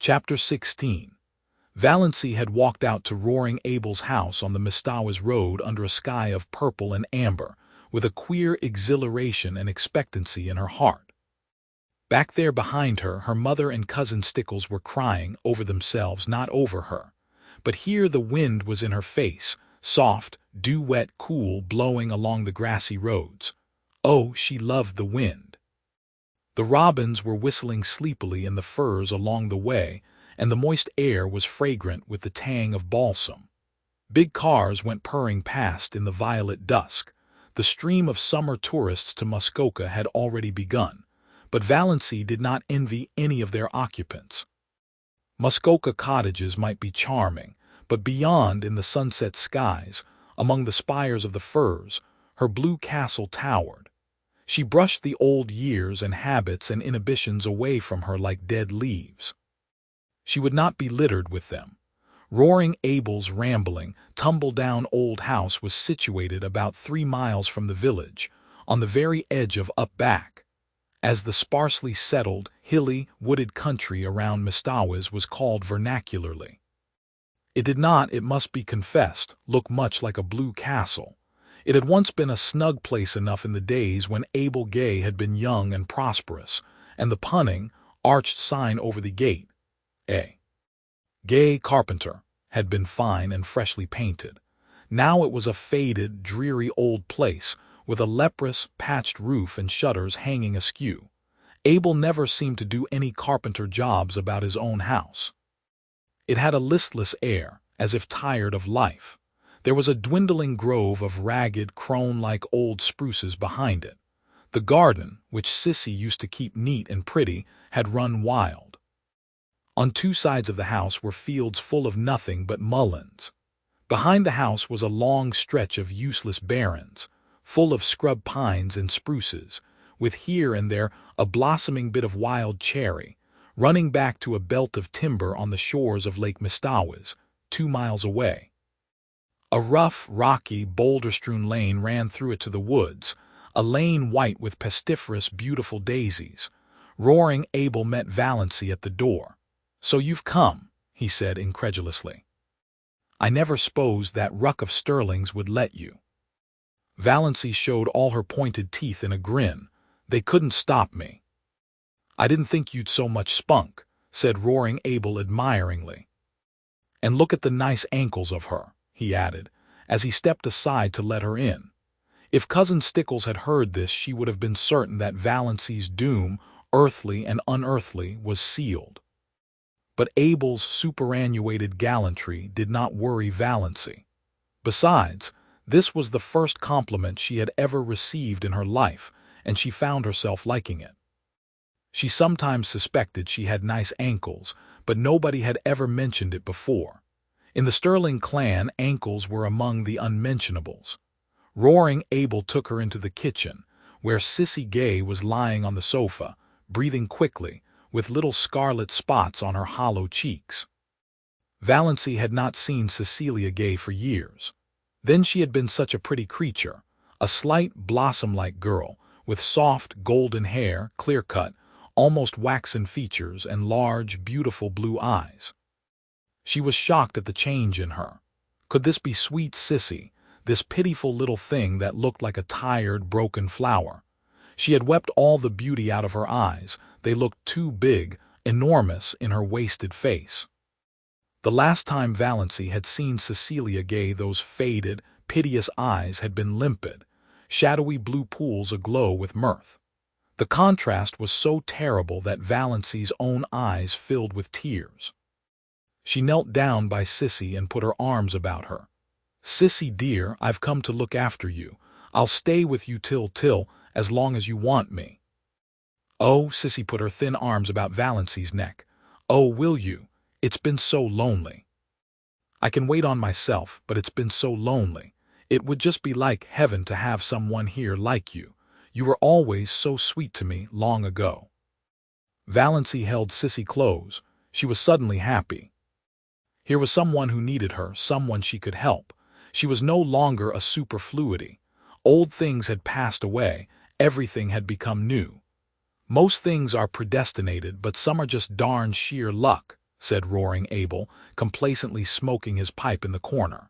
Chapter 16. Valency had walked out to Roaring Abel's house on the Mistawis Road under a sky of purple and amber, with a queer exhilaration and expectancy in her heart. Back there behind her, her mother and cousin Stickles were crying over themselves, not over her. But here the wind was in her face, soft, dew-wet, cool, blowing along the grassy roads. Oh, she loved the wind. The robins were whistling sleepily in the firs along the way, and the moist air was fragrant with the tang of balsam. Big cars went purring past in the violet dusk. The stream of summer tourists to Muskoka had already begun, but Valency did not envy any of their occupants. Muskoka cottages might be charming, but beyond, in the sunset skies, among the spires of the firs, her blue castle towered. She brushed the old years and habits and inhibitions away from her like dead leaves. She would not be littered with them. Roaring Abel's rambling, tumble-down old house was situated about 3 miles from the village, on the very edge of Up-Back, as the sparsely settled, hilly, wooded country around Mistawis was called vernacularly. It did not, it must be confessed, look much like a blue castle. It had once been a snug place enough in the days when Abel Gay had been young and prosperous, and the punning, arched sign over the gate, A. Gay Carpenter, had been fine and freshly painted. Now it was a faded, dreary old place, with a leprous, patched roof and shutters hanging askew. Abel never seemed to do any carpenter jobs about his own house. It had a listless air, as if tired of life. There was a dwindling grove of ragged, crone-like old spruces behind it. The garden, which Sissy used to keep neat and pretty, had run wild. On 2 sides of the house were fields full of nothing but mulleins. Behind the house was a long stretch of useless barrens, full of scrub pines and spruces, with here and there a blossoming bit of wild cherry, running back to a belt of timber on the shores of Lake Mistawis, 2 miles away. A rough, rocky, boulder-strewn lane ran through it to the woods, a lane white with pestiferous, beautiful daisies. Roaring Abel met Valency at the door. "So you've come," he said incredulously. "I never s'posed that ruck of Sterlings would let you." Valency showed all her pointed teeth in a grin. "They couldn't stop me." "I didn't think you'd so much spunk," said Roaring Abel admiringly. "And look at the nice ankles of her," he added, as he stepped aside to let her in. If Cousin Stickles had heard this, she would have been certain that Valency's doom, earthly and unearthly, was sealed. But Abel's superannuated gallantry did not worry Valency. Besides, this was the first compliment she had ever received in her life, and she found herself liking it. She sometimes suspected she had nice ankles, but nobody had ever mentioned it before. In the Sterling clan, ankles were among the unmentionables. Roaring Abel took her into the kitchen, where Sissy Gay was lying on the sofa, breathing quickly, with little scarlet spots on her hollow cheeks. Valency had not seen Cecilia Gay for years. Then she had been such a pretty creature, a slight, blossom-like girl, with soft, golden hair, clear-cut, almost waxen features, and large, beautiful blue eyes. She was shocked at the change in her. Could this be sweet Sissy, this pitiful little thing that looked like a tired, broken flower? She had wept all the beauty out of her eyes. They looked too big, enormous in her wasted face. The last time Valency had seen Cecilia Gay, those faded, piteous eyes had been limpid, shadowy blue pools aglow with mirth. The contrast was so terrible that Valency's own eyes filled with tears. She knelt down by Sissy and put her arms about her. "Sissy dear, I've come to look after you. I'll stay with you till, as long as you want me." "Oh," Sissy put her thin arms about Valency's neck. "Oh, will you? It's been so lonely." "I can wait on myself, but it's been so lonely. It would just be like heaven to have someone here like you. You were always so sweet to me long ago." Valency held Sissy close. She was suddenly happy. Here was someone who needed her, someone she could help. She was no longer a superfluity. Old things had passed away, everything had become new. "Most things are predestinated, but some are just darn sheer luck," said Roaring Abel, complacently smoking his pipe in the corner.